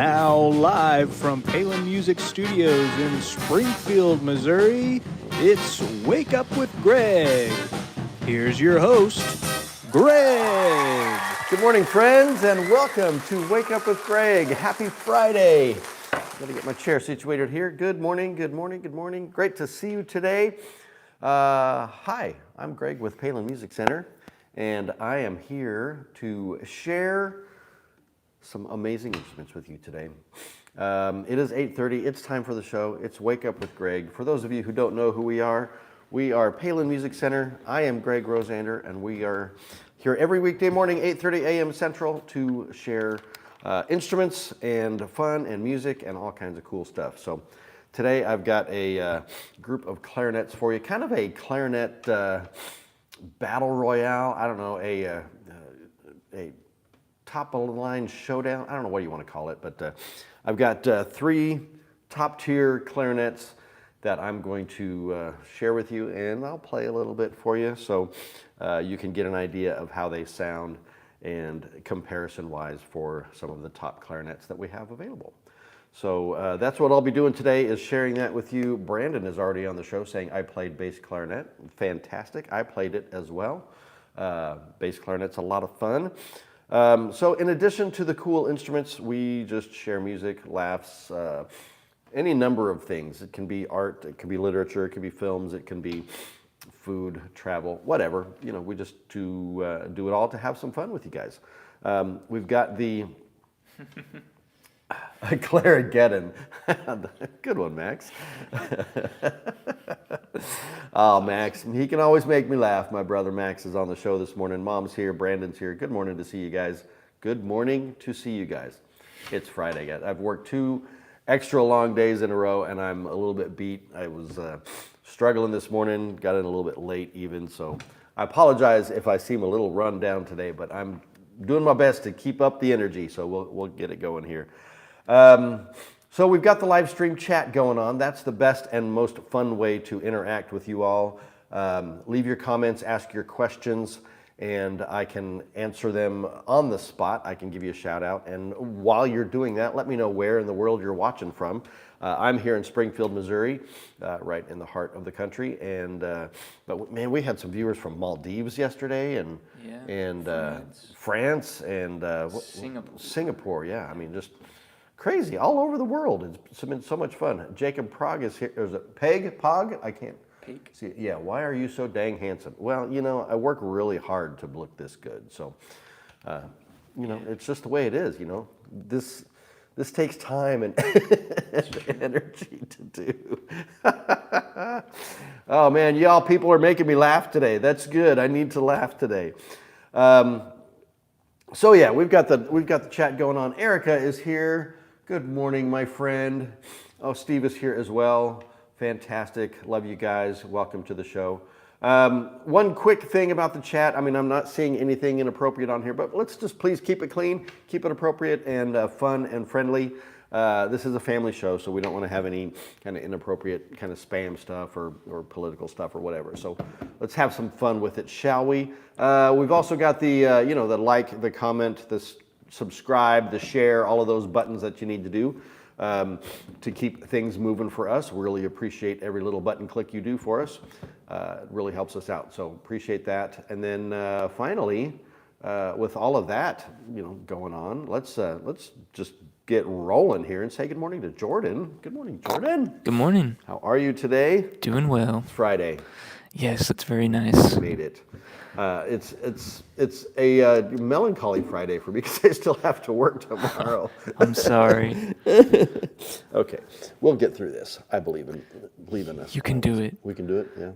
Now live from Palin Music Studios in Springfield, Missouri, it's Wake Up with Greg. Here's your host, Greg. Good morning, friends, and welcome to Wake Up with Greg. Happy Friday. Gotta get my chair situated here. Good morning, good morning, good morning. Great to see you today. Hi, I'm Greg with Palin Music Center, and I am here to share some amazing instruments with you today. It is 8:30. It's time for the show. It's Wake Up with Greg. For those of you who don't know who we are Palin Music Center. I am Greg Rosander, and we are here every weekday morning, 8:30 a.m. Central, to share instruments and fun and music and all kinds of cool stuff. So today I've got a group of clarinets for you, kind of a clarinet battle royale. I don't know, a top of the line showdown. I don't know what you want to call it, but I've got three top tier clarinets that I'm going to share with you, and I'll play a little bit for you so you can get an idea of how they sound and comparison wise for some of the top clarinets that we have available. So that's what I'll be doing today, is sharing that with you. Brandon is already on the show saying I played bass clarinet. Fantastic. I played it as well. Bass clarinet's a lot of fun. So in addition to the cool instruments, we just share music, laughs, any number of things. It can be art, it can be literature, it can be films, it can be food, travel, whatever. You know, we just do it all to have some fun with you guys. We've got the Clarigeddon. Good one, Max. Oh, Max, he can always make me laugh. My brother Max is on the show this morning. Mom's here, Brandon's here. Good morning to see you guys. Good morning to see you guys. It's Friday, guys. I've worked 2 extra long days in a row, and I'm a little bit beat. I was struggling this morning, got in a little bit late even, so I apologize if I seem a little run down today, but I'm doing my best to keep up the energy, so we'll get it going here. So we've got the live stream chat going on. That's the best and most fun way to interact with you all. Leave your comments, ask your questions, and I can answer them on the spot. I can give you a shout out. And while you're doing that, let me know where in the world you're watching from. I'm here in Springfield, Missouri, right in the heart of the country. And but man, we had some viewers from Maldives yesterday, and France and Singapore. Yeah, I mean, just crazy, all over the world. It's been so much fun. Jacob Prague is here. There's a Pog? I can't see. Yeah, why are you so dang handsome? Well, you know, I work really hard to look this good. So, you know, it's just the way it is, you know. This takes time and energy to do. Oh man, y'all people are making me laugh today. That's good. I need to laugh today. So yeah, we've got the chat going on. Erica is here. Good morning, my friend. Oh, Steve is here as well. Fantastic. Love you guys. Welcome to the show. One quick thing about the chat. I mean, I'm not seeing anything inappropriate on here, but let's just please keep it clean, keep it appropriate and fun and friendly. This is a family show, so we don't want to have any kind of inappropriate kind of spam stuff or political stuff or whatever. So let's have some fun with it, shall we? We've also got the, you know, the like, the comment, the subscribe, the share, all of those buttons that you need to do to keep things moving for us. Really appreciate every little button click you do for us. It really helps us out, so appreciate that. And then finally, with all of that, you know, going on, let's just get rolling here and say good morning to Jordan. Good morning, Jordan. Good morning. How are you today? Doing well. It's Friday. Yes, it's very nice. Made it. It's a melancholy Friday for me because I still have to work tomorrow. I'm sorry. Okay, we'll get through this. I believe in us. You can do it. We can do it. Yeah.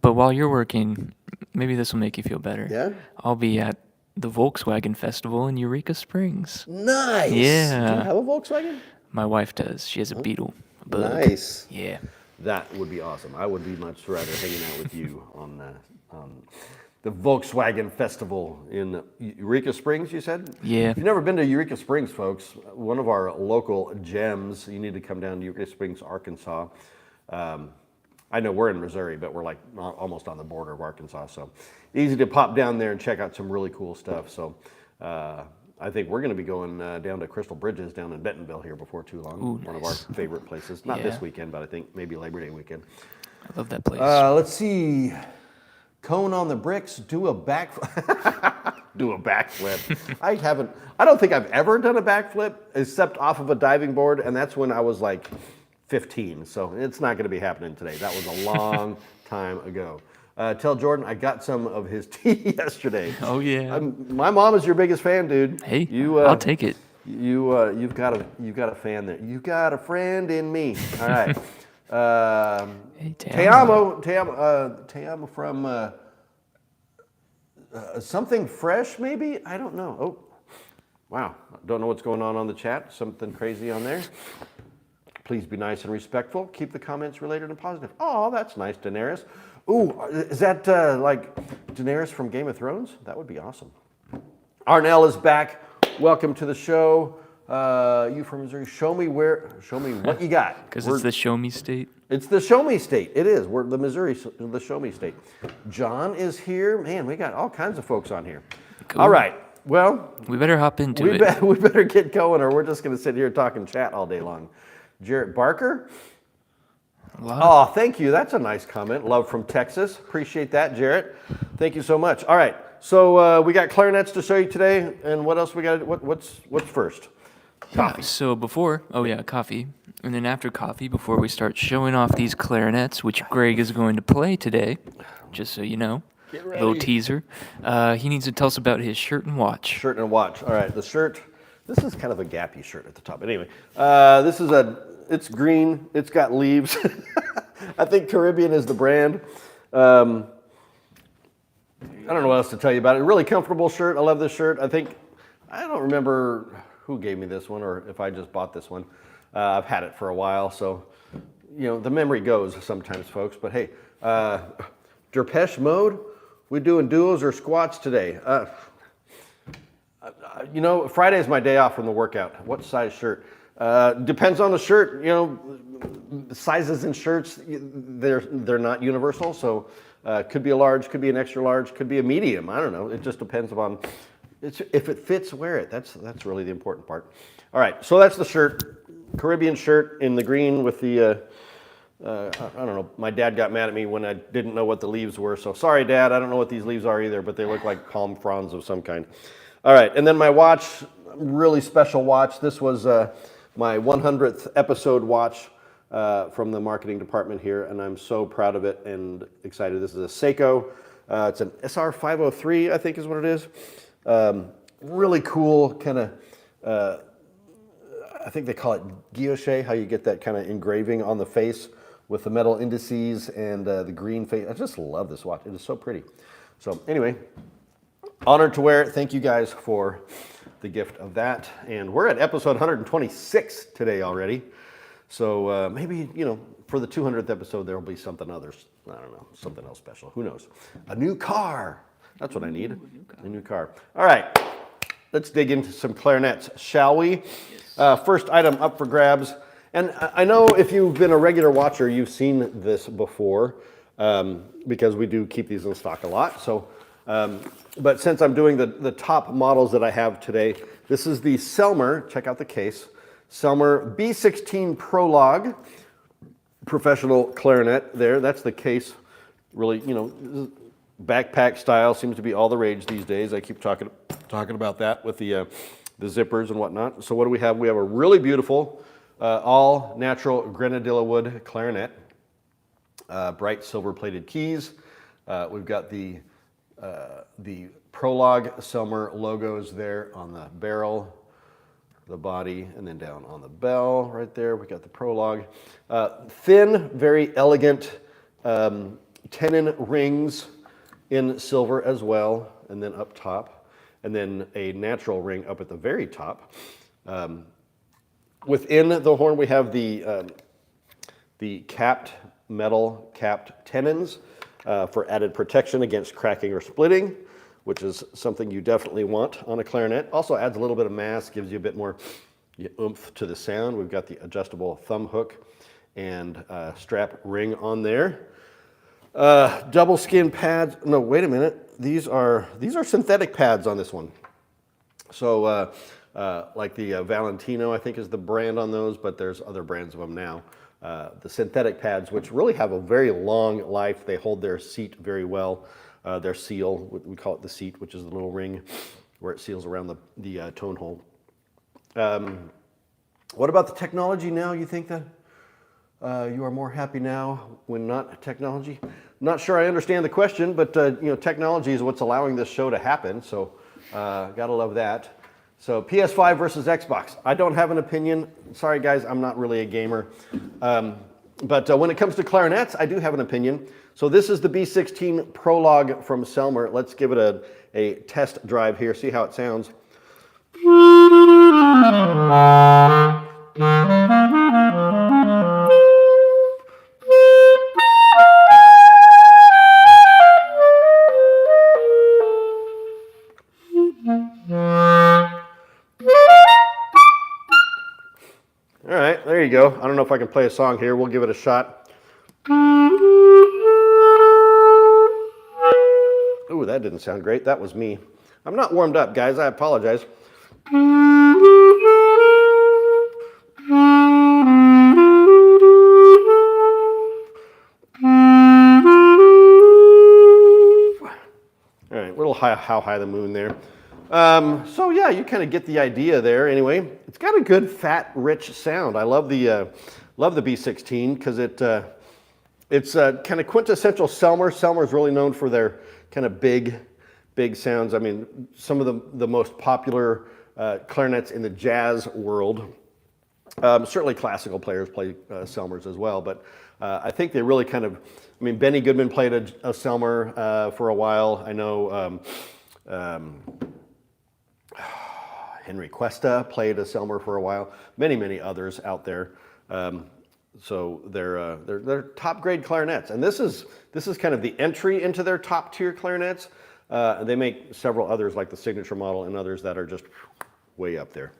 But while you're working, maybe this will make you feel better. Yeah. I'll be at the Volkswagen Festival in Eureka Springs. Nice. Yeah. Do you have a Volkswagen? My wife does. She has a Beetle. A Bug. Nice. Yeah. That would be awesome. I would be much rather hanging out with you on the Volkswagen Festival in Eureka Springs, you said? Yeah. If you've never been to Eureka Springs, folks, one of our local gems, you need to come down to Eureka Springs, Arkansas. I know we're in Missouri, but we're like almost on the border of Arkansas, so easy to pop down there and check out some really cool stuff. So I think we're going to be going down to Crystal Bridges down in Bentonville here before too long. Ooh, One of nice. our favorite places. Not Yeah. this weekend, but I think maybe Labor Day weekend. I love that place. Let's see. Cone on the bricks. Do a backflip. Do a backflip. I don't think I've ever done a backflip except off of a diving board, and that's when I was like 15. So it's not going to be happening today. That was a long time ago. Tell Jordan I got some of his tea yesterday. Oh, yeah. My mom is your biggest fan, dude. Hey, you, I'll take it. You've got a fan there. You got a friend in me. All right. Hey, Te amo from something fresh, maybe? I don't know. Oh, wow. Don't know what's going on the chat. Something crazy on there. Please be nice and respectful. Keep the comments related and positive. Oh, that's nice, Daenerys. Ooh, is that like Daenerys from Game of Thrones? That would be awesome. Arnell is back. Welcome to the show. You from Missouri? Show me what you got. Because it's the show me state. It's the show me state. It is. We're the Missouri, the show me state. John is here. Man, we got all kinds of folks on here. Cool. All right. Well, We better hop into it. we better get going, or we're just going to sit here talking chat all day long. Jarrett Barker. Oh, thank you. That's a nice comment. Love from Texas. Appreciate that, Jarrett. Thank you so much. All right. So we got clarinets to show you today, and what else we got? What's first? Coffee. So coffee. And then after coffee, before we start showing off these clarinets, which Greg is going to play today, just so you know, Get a little ready. teaser, he needs to tell us about his shirt and watch. Shirt and watch. All right, the shirt. This is kind of a gappy shirt at the top. But anyway, it's green. It's got leaves. I think Caribbean is the brand. I don't know what else to tell you about it. Really comfortable shirt. I love this shirt. I don't remember who gave me this one or if I just bought this one. I've had it for a while, so the memory goes sometimes, folks. But hey, Derpesh Mode. We doing duos or squats today? Friday is my day off from the workout. What size shirt? Depends on the shirt. Sizes in shirts, they're not universal. So could be a large, could be an extra large, could be a medium. I don't know. It just depends upon. If it fits, wear it. That's really the important part. All right. So that's the shirt, Caribbean shirt in the green with the. I don't know. My dad got mad at me when I didn't know what the leaves were. So sorry, Dad. I don't know what these leaves are either, but they look like palm fronds of some kind. All right, and then my watch, really special watch. This was my 100th episode watch from the marketing department here, and I'm so proud of it and excited. This is a Seiko. It's an SR503, I think is what it is. Really cool kind of, I think they call it guilloche, how you get that kind of engraving on the face with the metal indices and the green face. I just love this watch. It is so pretty. So anyway, honored to wear it. Thank you guys for the gift of that. And we're at episode 126 today already. So maybe, for the 200th episode, there will be something others. I don't know, something else special. Who knows? A new car. That's what I need. A new car. All right. Let's dig into some clarinets, shall we? Yes. First item up for grabs. And I know if you've been a regular watcher, you've seen this before because we do keep these in stock a lot. So, but since I'm doing the top models that I have today, this is the Selmer, check out the case, Selmer B16 Prologue professional clarinet there. That's the case, really, backpack style seems to be all the rage these days. I keep talking about that with the zippers and whatnot. So what do we have? We have a really beautiful all natural grenadilla wood clarinet, bright silver plated keys. We've got the Prologue Selmer logos there on the barrel, the body, and then down on the bell right there. We got the Prologue. Thin, very elegant tenon rings in silver as well, and then up top, and then a natural ring up at the very top. Within the horn, we have the metal capped tenons for added protection against cracking or splitting, which is something you definitely want on a clarinet. Also adds a little bit of mass, gives you a bit more oomph to the sound. We've got the adjustable thumb hook and strap ring on there. Double skin pads. No, wait a minute. These are synthetic pads on this one. So like the Valentino, I think is the brand on those, but there's other brands of them now. The synthetic pads, which really have a very long life. They hold their seat very well. Their seal, we call it the seat, which is the little ring where it seals around the tone hole. What about the technology now? You think that you are more happy now when not technology? Not sure I understand the question, but technology is what's allowing this show to happen. So gotta love that. So PS5 versus Xbox. I don't have an opinion. Sorry guys, I'm not really a gamer. But when it comes to clarinets, I do have an opinion. So this is the B16 Prologue from Selmer. Let's give it a test drive here, see how it sounds. All right, there you go. I don't know if I can play a song here. We'll give it a shot. Ooh, that didn't sound great. That was me. I'm not warmed up, guys. I apologize. All right, little How High the Moon there. So yeah, you kind of get the idea there. Anyway, it's got a good, fat, rich sound. I love the B16 because it's kind of quintessential Selmer. Selmer is really known for their kind of big sounds. I mean, some of the most popular clarinets in the jazz world. Certainly classical players play Selmers as well, but I think they really kind of, I mean, Benny Goodman played a Selmer for a while. I know Henry Cuesta played a Selmer for a while. Many others out there. So they're top grade clarinets, and this is kind of the entry into their top tier clarinets. They make several others like the Signature model and others that are just way up there.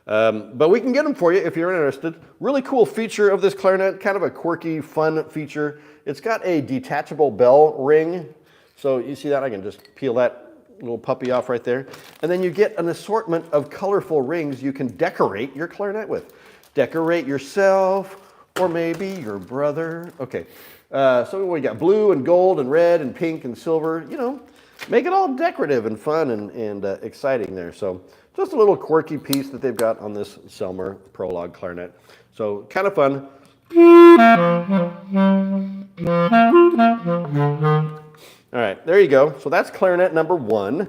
But we can get them for you if you're interested. Really cool feature of this clarinet, kind of a quirky, fun feature. It's got a detachable bell ring. So you see that? I can just peel that little puppy off right there. And then you get an assortment of colorful rings you can decorate your clarinet with. Decorate yourself, or maybe your brother. Okay, so we got blue and gold and red and pink and silver. You know, make it all decorative and fun and exciting there. So just a little quirky piece that they've got on this Selmer Prologue clarinet. So kind of fun. All right, there you go. So that's clarinet number 1.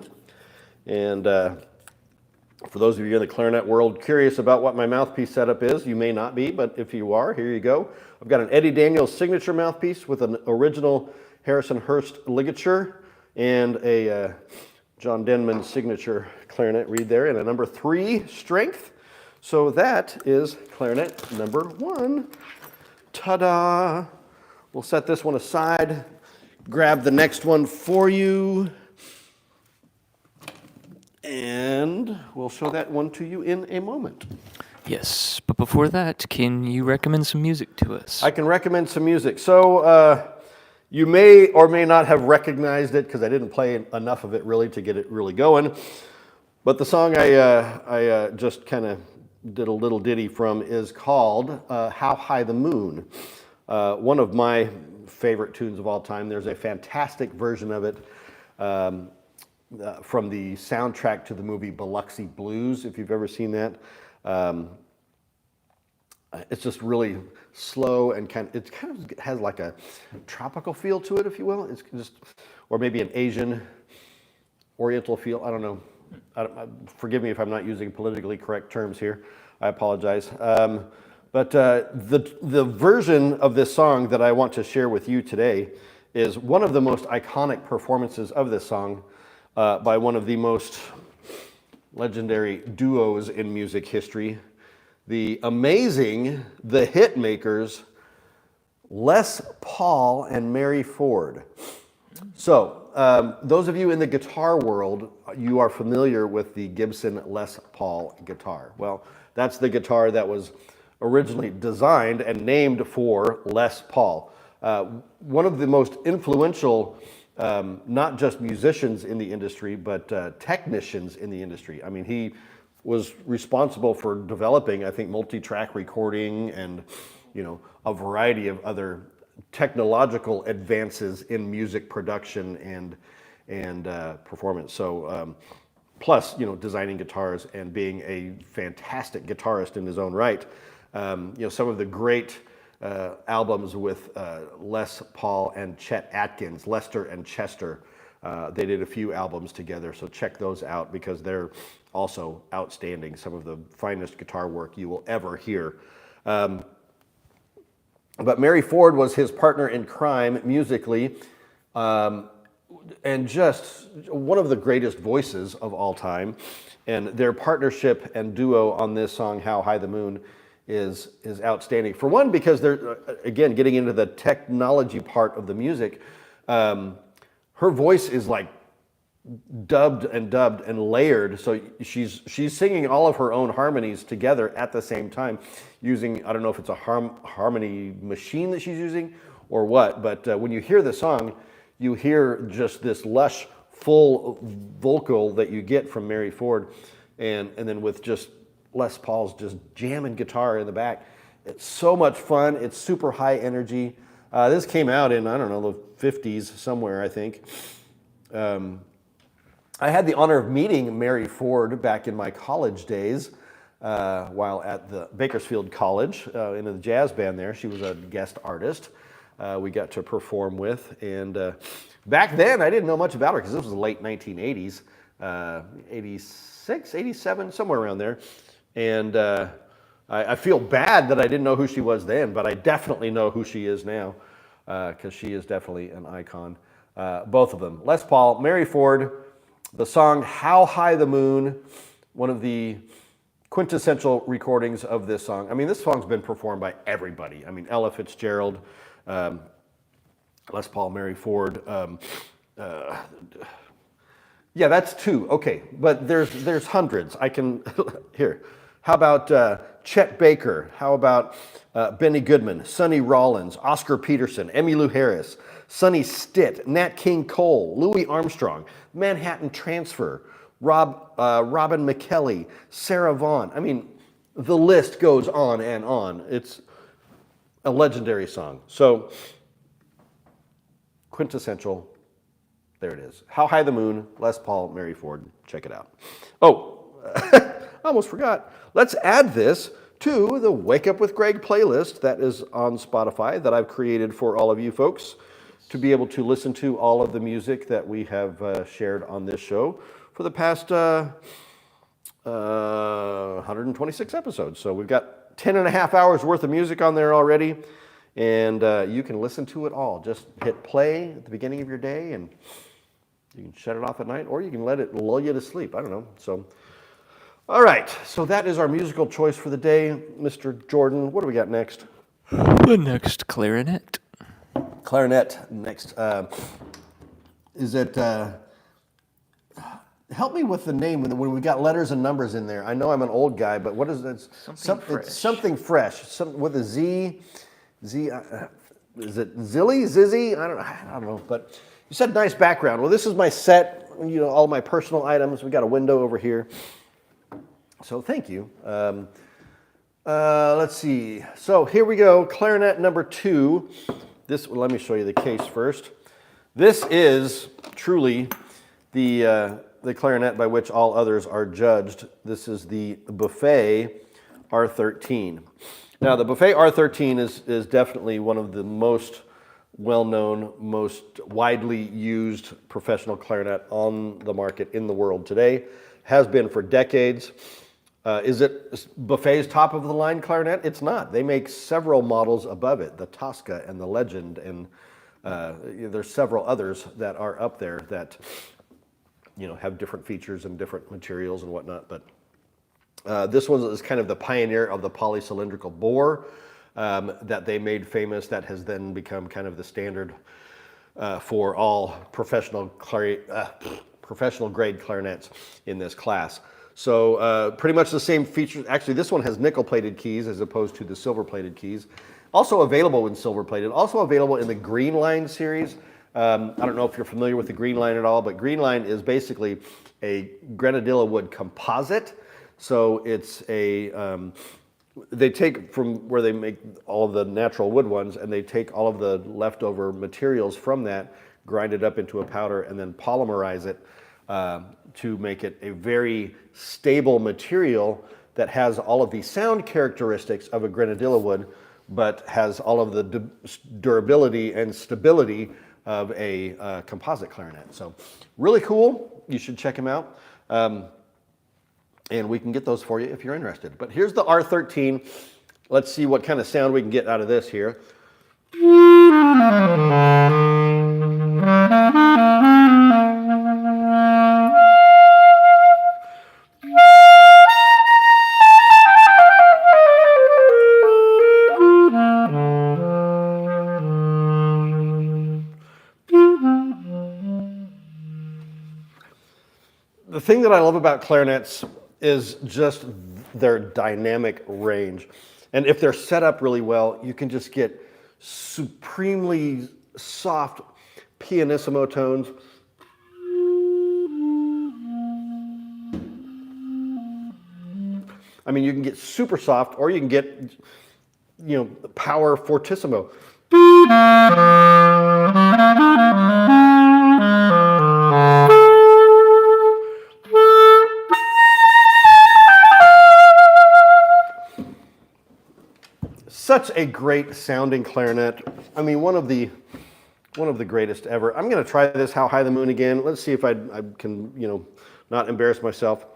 And for those of you in the clarinet world curious about what my mouthpiece setup is, you may not be, but if you are, here you go. I've got an Eddie Daniels signature mouthpiece with an original Harrison Hurst ligature and a John Denman signature clarinet reed there, and a number 3 strength. So that is clarinet number 1. Ta-da! We'll set this one aside, grab the next one for you, and we'll show that one to you in a moment. Yes, but before that, can you recommend some music to us? I can recommend some music. So you may or may not have recognized it because I didn't play enough of it really to get it really going. But the song I just kind of did a little ditty from is called How High the Moon. One of my favorite tunes of all time. There's a fantastic version of it from the soundtrack to the movie Biloxi Blues, if you've ever seen that. It's just really slow and kind of has like a tropical feel to it, if you will. It's just, or maybe an Asian Oriental feel. I don't know. Forgive me if I'm not using politically correct terms here. I apologize. But the version of this song that I want to share with you today is one of the most iconic performances of this song by one of the most legendary duos in music history, the amazing, the hit makers, Les Paul and Mary Ford. So those of you in the guitar world, you are familiar with the Gibson Les Paul guitar. Well, that's the guitar that was originally designed and named for Les Paul. One of the most influential not just musicians in the industry, but technicians in the industry. I mean, he was responsible for developing, I think, multi-track recording and, a variety of other technological advances in music production and performance. So, plus, designing guitars and being a fantastic guitarist in his own right. Some of the great albums with Les Paul and Chet Atkins, Lester and Chester. They did a few albums together, so check those out because they're also outstanding. Some of the finest guitar work you will ever hear. But Mary Ford was his partner in crime musically, and just one of the greatest voices of all time. And their partnership and duo on this song, How High the Moon, is outstanding. For one, because they're, again, getting into the technology part of the music, her voice is like dubbed and layered. So she's singing all of her own harmonies together at the same time using, I don't know if it's a harmony machine that she's using or what, but when you hear the song, you hear just this lush, full vocal that you get from Mary Ford, and then with just Les Paul's just jamming guitar in the back. It's so much fun. It's super high energy. This came out in, I don't know, the 50s somewhere, I think. I had the honor of meeting Mary Ford back in my college days while at the Bakersfield College in the jazz band there. She was a guest artist we got to perform with. And back then, I didn't know much about her because this was the late 1980s, 86, 87, somewhere around there. And I feel bad that I didn't know who she was then, but I definitely know who she is now because she is definitely an icon. Both of them. Les Paul, Mary Ford, the song How High the Moon, one of the quintessential recordings of this song. I mean, this song's been performed by everybody. I mean, Ella Fitzgerald, Les Paul, Mary Ford. Yeah, that's two. Okay, but there's hundreds. I can, here. How about Chet Baker? How about Benny Goodman, Sonny Rollins, Oscar Peterson, Emmylou Harris, Sonny Stitt, Nat King Cole, Louis Armstrong, Manhattan Transfer, Robin McKelly, Sarah Vaughan. I mean, the list goes on and on. It's a legendary song. So, quintessential. There it is. How High the Moon, Les Paul, Mary Ford. Check it out. Oh, I almost forgot. Let's add this to the Wake Up with Greg playlist that is on Spotify that I've created for all of you folks to be able to listen to all of the music that we have shared on this show for the past 126 episodes. So we've got 10 and a half hours worth of music on there already, and you can listen to it all. Just hit play at the beginning of your day, and you can shut it off at night, or you can let it lull you to sleep. I don't know. So, all right. So that is our musical choice for the day. Mr. Jordan, what do we got next? The next clarinet. Clarinet next. Is it... help me with the name when we got letters and numbers in there. I know I'm an old guy, but what is it? It's something fresh. With a Z. Is it Zilly? Zizzy? I don't know. But you said nice background. Well, this is my set. All my personal items. We got a window over here. So thank you. Let's see. So here we go. Clarinet number 2. Let me show you the case first. This is truly the clarinet by which all others are judged. This is the Buffet R13. Now, the Buffet R13 is definitely one of the most well-known, most widely used professional clarinet on the market in the world today. Has been for decades. Is it Buffet's top-of-the-line clarinet? It's not. They make several models above it, the Tosca and the Legend, and there's several others that are up there that have different features and different materials and whatnot. But this one is kind of the pioneer of the polycylindrical bore that they made famous. That has then become kind of the standard for all professional grade clarinets in this class. So pretty much the same features. Actually, this one has nickel-plated keys as opposed to the silver-plated keys. Also available in silver-plated. Also available in the Green Line series. I don't know if you're familiar with the Green Line at all, but Green Line is basically a grenadilla wood composite. So it's they take from where they make all of the natural wood ones, and they take all of the leftover materials from that, grind it up into a powder, and then polymerize it to make it a very stable material that has all of the sound characteristics of a grenadilla wood, but has all of the durability and stability of a composite clarinet. So really cool. You should check them out. And we can get those for you if you're interested. But here's the R13. Let's see what kind of sound we can get out of this here. The thing that I love about clarinets is just their dynamic range. And if they're set up really well, you can just get supremely soft pianissimo tones. I mean, you can get super soft, or you can get, power fortissimo. Such a great sounding clarinet. I mean, one of the greatest ever. I'm going to try this How High the Moon again. Let's see if I can, not embarrass myself.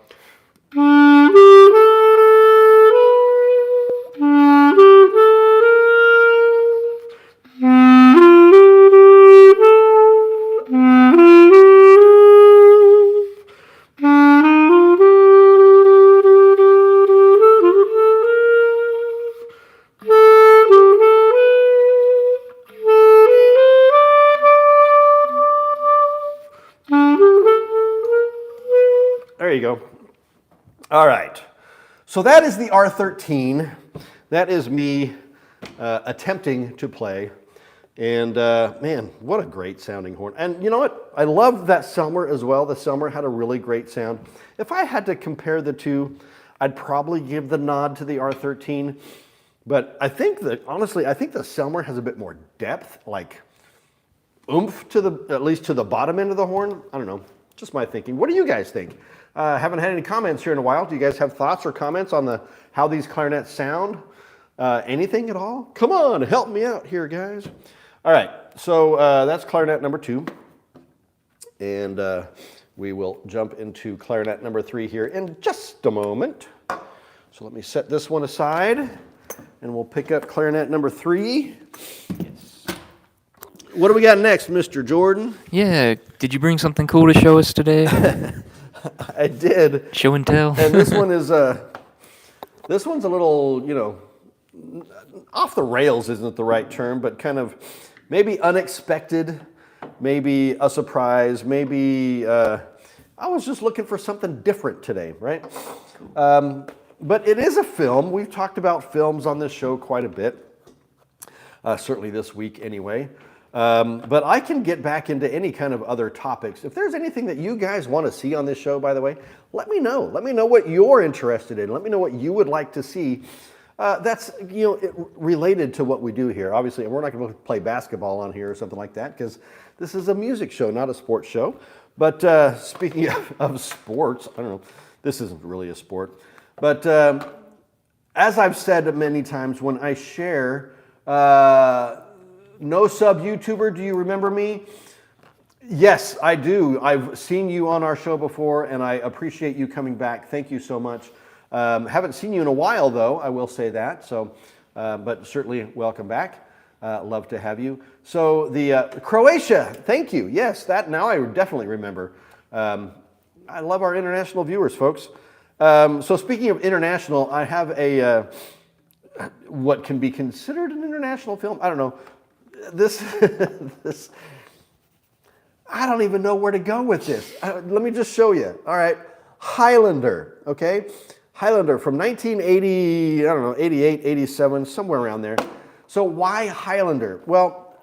There you go. All right. So that is the R13. That is me attempting to play. And man, what a great sounding horn. And you know what? I love that Selmer as well. The Selmer had a really great sound. If I had to compare the two, I'd probably give the nod to the R13. But I think that, honestly, I think the Selmer has a bit more depth, like oomph at least to the bottom end of the horn. I don't know. Just my thinking. What do you guys think? Haven't had any comments here in a while. Do you guys have thoughts or comments on how these clarinets sound? Anything at all? Come on, help me out here, guys. All right, so that's clarinet number 2. And we will jump into clarinet number 3 here in just a moment. So let me set this one aside, and we'll pick up clarinet number 3. Yes. What do we got next, Mr. Jordan? Yeah, did you bring something cool to show us today? I did. Show and tell. And this one is this one's a little, off the rails isn't the right term, but kind of maybe unexpected, maybe a surprise, maybe I was just looking for something different today, right? But it is a film. We've talked about films on this show quite a bit, certainly this week anyway. But I can get back into any kind of other topics. If there's anything that you guys want to see on this show, by the way, let me know. Let me know what you're interested in. Let me know what you would like to see. That's related to what we do here. Obviously, we're not going to play basketball on here or something like that because this is a music show, not a sports show. But speaking of sports, I don't know. This isn't really a sport. But as I've said many times, when I share... No Sub YouTuber, do you remember me? Yes, I do. I've seen you on our show before, and I appreciate you coming back. Thank you so much. Haven't seen you in a while, though, I will say that. So, but certainly welcome back. Love to have you. So the Croatia, thank you. Yes, that now I definitely remember. I love our international viewers, folks. So speaking of international, I have a what can be considered an international film. I don't know. This I don't even know where to go with this. Let me just show you. All right, Highlander, okay? Highlander from 1980, I don't know, 88, 87, somewhere around there. So why Highlander? Well,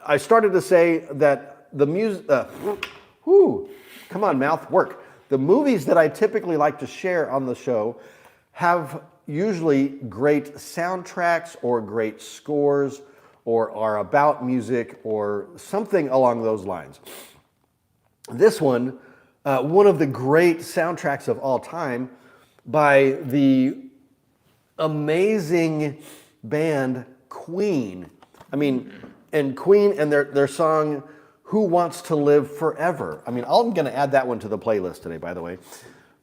I started to say that the music, come on, mouth, work. The movies that I typically like to share on the show have usually great soundtracks or great scores or are about music or something along those lines. This one of the great soundtracks of all time by the amazing band Queen. I mean, and Queen and their song Who Wants to Live Forever. I mean, I'm going to add that one to the playlist today, by the way,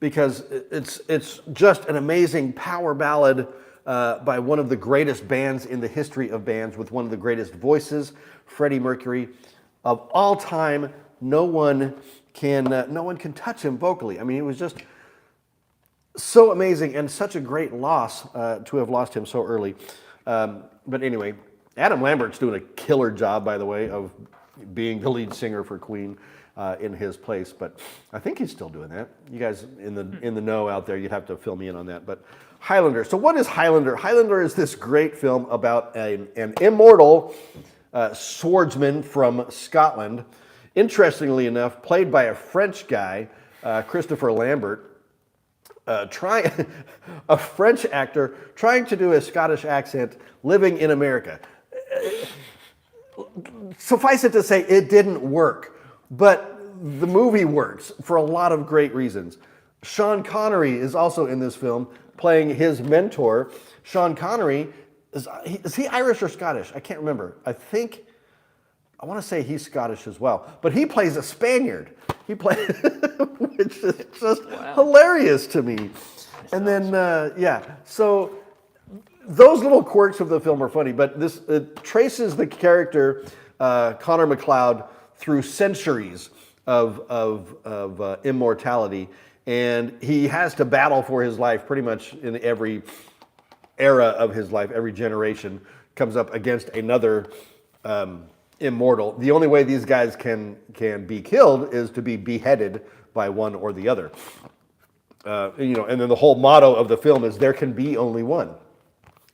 because it's just an amazing power ballad by one of the greatest bands in the history of bands with one of the greatest voices, Freddie Mercury. Of all time, no one can touch him vocally. I mean, it was just so amazing and such a great loss to have lost him so early. But anyway, Adam Lambert's doing a killer job, by the way, of being the lead singer for Queen in his place. But I think he's still doing that. You guys in the know out there, you'd have to fill me in on that. But Highlander. So what is Highlander? Highlander is this great film about an immortal swordsman from Scotland. Interestingly enough, played by a French guy, Christopher Lambert. A French actor trying to do a Scottish accent living in America. Suffice it to say, it didn't work, but the movie works for a lot of great reasons. Sean Connery is also in this film playing his mentor. Sean Connery, is he Irish or Scottish? I can't remember. I want to say he's Scottish as well, but he plays a Spaniard. He plays, which is just hilarious to me. And then, so those little quirks of the film are funny, but it traces the character, Connor MacLeod, through centuries of immortality, and he has to battle for his life pretty much in every era of his life. Every generation comes up against another immortal. The only way these guys can be killed is to be beheaded by one or the other. And then the whole motto of the film is there can be only one.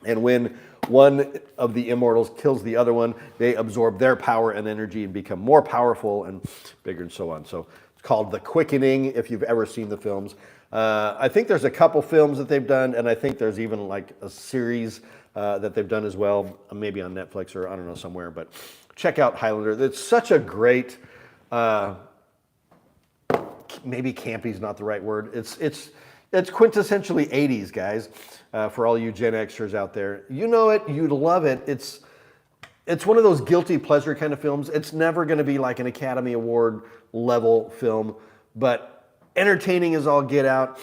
And when one of the immortals kills the other one, they absorb their power and energy and become more powerful and bigger and so on. So it's called The Quickening, if you've ever seen the films. I think there's a couple films that they've done, and I think there's even like a series that they've done as well, maybe on Netflix or I don't know, somewhere. But check out Highlander. It's such a great, maybe campy is not the right word. It's quintessentially 80s, guys, for all you Gen Xers out there. You know it, you'd love it. It's one of those guilty pleasure kind of films. It's never going to be like an Academy Award level film, but entertaining as all get out,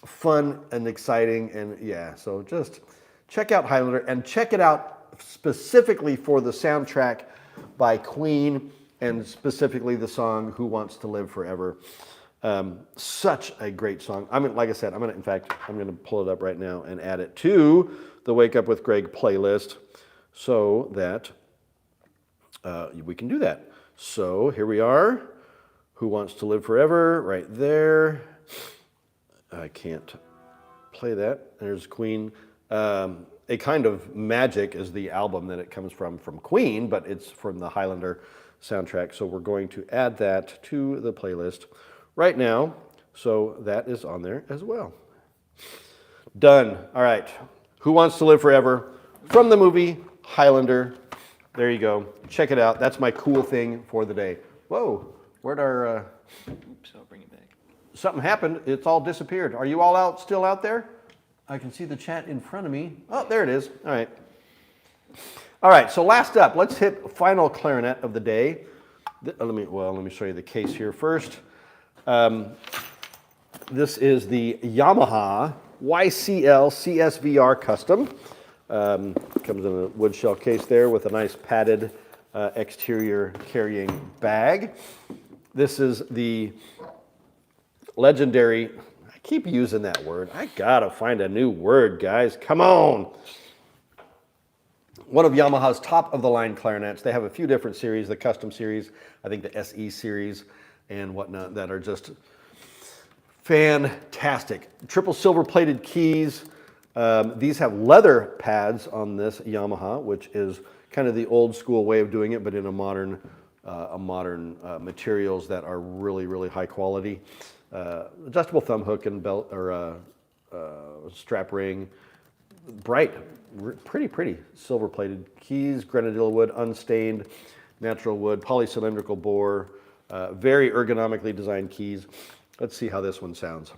fun and exciting, and yeah, so just check out Highlander and check it out specifically for the soundtrack by Queen and specifically the song Who Wants to Live Forever. Such a great song. I mean, like I said, I'm going to pull it up right now and add it to the Wake Up with Greg playlist so that we can do that. So here we are. Who Wants to Live Forever, right there. I can't play that. There's Queen. A Kind of Magic is the album that it comes from Queen, but it's from the Highlander soundtrack. So we're going to add that to the playlist right now. So that is on there as well. Done. All right. Who Wants to Live Forever from the movie Highlander. There you go. Check it out. That's my cool thing for the day. Whoa. Where'd our... Oops, I'll bring it back. Something happened. It's all disappeared. Are you all still out there? I can see the chat in front of me. Oh, there it is. All right. All right, so last up, let's hit final clarinet of the day. Let me show you the case here first. This is the Yamaha YCL CSVR Custom. Comes in a wood shell case there with a nice padded exterior carrying bag. This is the legendary, I keep using that word. I gotta find a new word, guys. Come on. One of Yamaha's top of the line clarinets. They have a few different series, the custom series, I think the SE series and whatnot, that are just fantastic. Triple silver plated keys. These have leather pads on this Yamaha, which is kind of the old school way of doing it, but in a modern materials that are really, really high quality. Adjustable thumb hook and belt or strap ring, bright, pretty silver plated keys, grenadilla wood, unstained, natural wood, polycylindrical bore, very ergonomically designed keys. Let's see how this one sounds.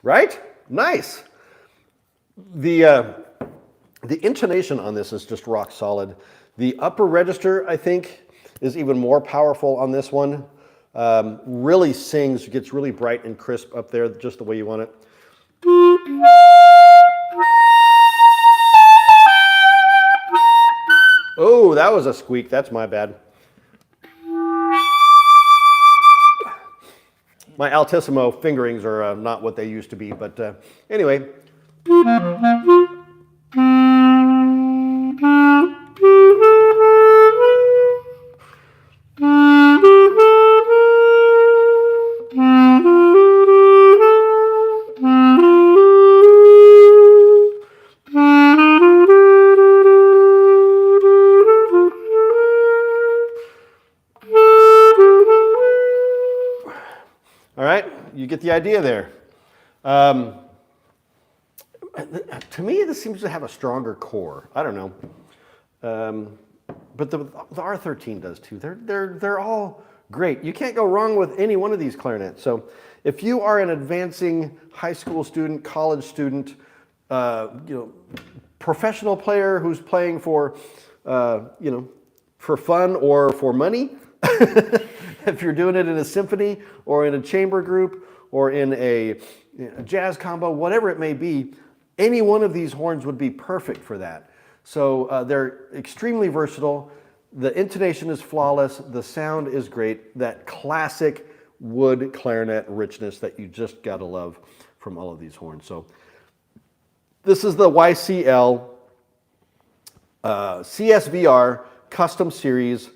Right? Nice. The intonation on this is just rock solid. The upper register, I think, is even more powerful on this one. Really sings, gets really bright and crisp up there, just the way you want it. Oh, that was a squeak. That's my bad. My altissimo fingerings are not what they used to be, but anyway. All right, you get the idea there. To me, this seems to have a stronger core. I don't know, but the R13 does too. They're all great. You can't go wrong with any one of these clarinets. So, if you are an advancing high school student, college student, professional player who's playing for, for fun or for money. If you're doing it in a symphony or in a chamber group or in a jazz combo, whatever it may be, any one of these horns would be perfect for that. So they're extremely versatile. The intonation is flawless. The sound is great. That classic wood clarinet richness that you just gotta love from all of these horns. So this is the YCL CSVR Custom Series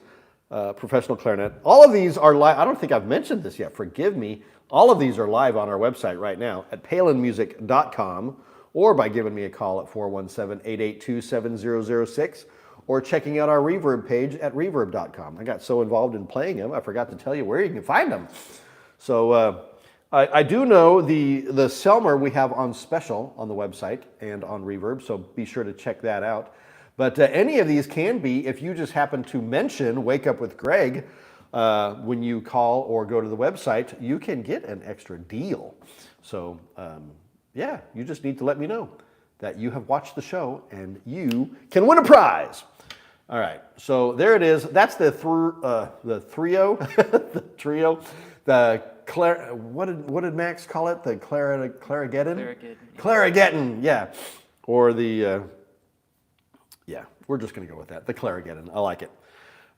professional clarinet. All of these are live. I don't think I've mentioned this yet. Forgive me. All of these are live on our website right now at palinmusic.com or by giving me a call at 417-882-7006 or checking out our Reverb page at reverb.com. I got so involved in playing them, I forgot to tell you where you can find them. So I do know the Selmer we have on special on the website and on Reverb, so be sure to check that out. But any of these can be, if you just happen to mention Wake Up with Greg when you call or go to the website, you can get an extra deal. So yeah, you just need to let me know that you have watched the show and you can win a prize. All right, so there it is. That's the trio, the trio, what did Max call it? The Clarigeddon? Clarigeddon, yeah. Or the, yeah, we're just going to go with that. The Clarigeddon. I like it.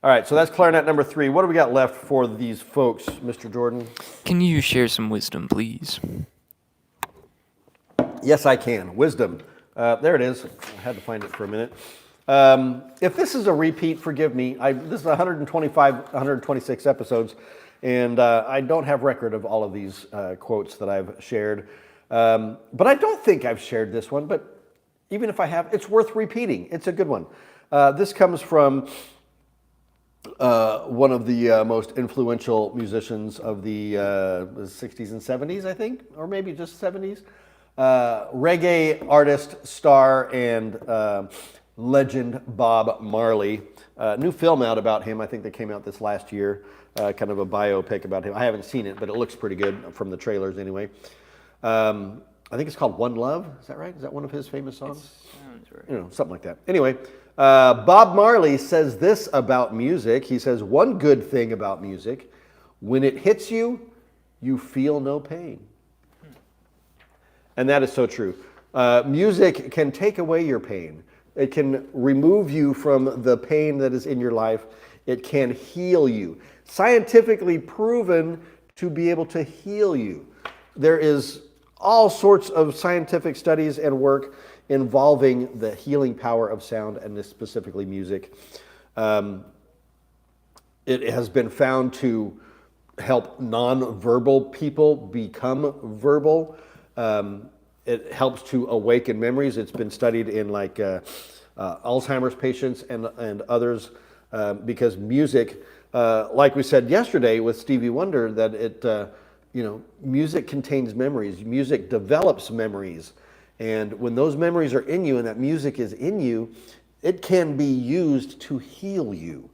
All right, so that's clarinet number 3. What do we got left for these folks, Mr. Jordan? Can you share some wisdom, please? Yes, I can. Wisdom. There it is. I had to find it for a minute. If this is a repeat, forgive me. This is 126 episodes, and I don't have record of all of these quotes that I've shared. But I don't think I've shared this one, but even if I have, it's worth repeating. It's a good one. This comes from one of the most influential musicians of the 60s and 70s, I think, or maybe just 70s. Reggae artist, star, and legend Bob Marley. New film out about him, I think that came out this last year, kind of a biopic about him. I haven't seen it, but it looks pretty good from the trailers anyway. I think it's called One Love. Is that right? Is that one of his famous songs? Sounds right. Something like that. Anyway, Bob Marley says this about music. He says, one good thing about music, when it hits you, you feel no pain. And that is so true. Music can take away your pain. It can remove you from the pain that is in your life. It can heal you. Scientifically proven to be able to heal you. There is all sorts of scientific studies and work involving the healing power of sound and this specifically music. It has been found to help nonverbal people become verbal. It helps to awaken memories. It's been studied in like Alzheimer's patients and others because music, like we said yesterday with Stevie Wonder, that it, music contains memories. Music develops memories. And when those memories are in you and that music is in you, it can be used to heal you.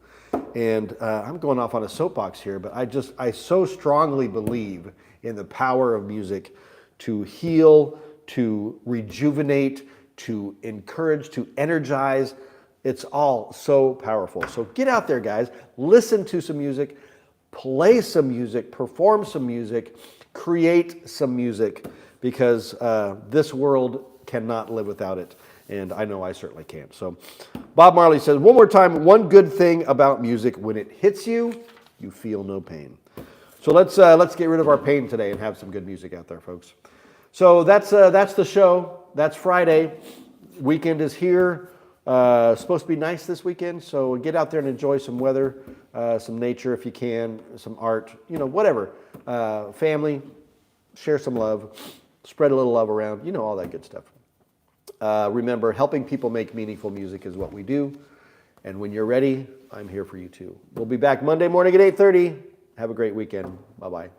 And I'm going off on a soapbox here, but I so strongly believe in the power of music to heal, to rejuvenate, to encourage, to energize. It's all so powerful. So get out there, guys. Listen to some music, play some music, perform some music, create some music, because this world cannot live without it. And I know I certainly can't. So Bob Marley says, one more time, one good thing about music: when it hits you, you feel no pain. So let's get rid of our pain today and have some good music out there, folks. So that's the show. That's Friday. Weekend is here. Supposed to be nice this weekend, so get out there and enjoy some weather, some nature if you can, some art, whatever. Family, share some love, spread a little love around, all that good stuff. Remember, helping people make meaningful music is what we do. And when you're ready, I'm here for you too. We'll be back Monday morning at 8:30. Have a great weekend. Bye-bye.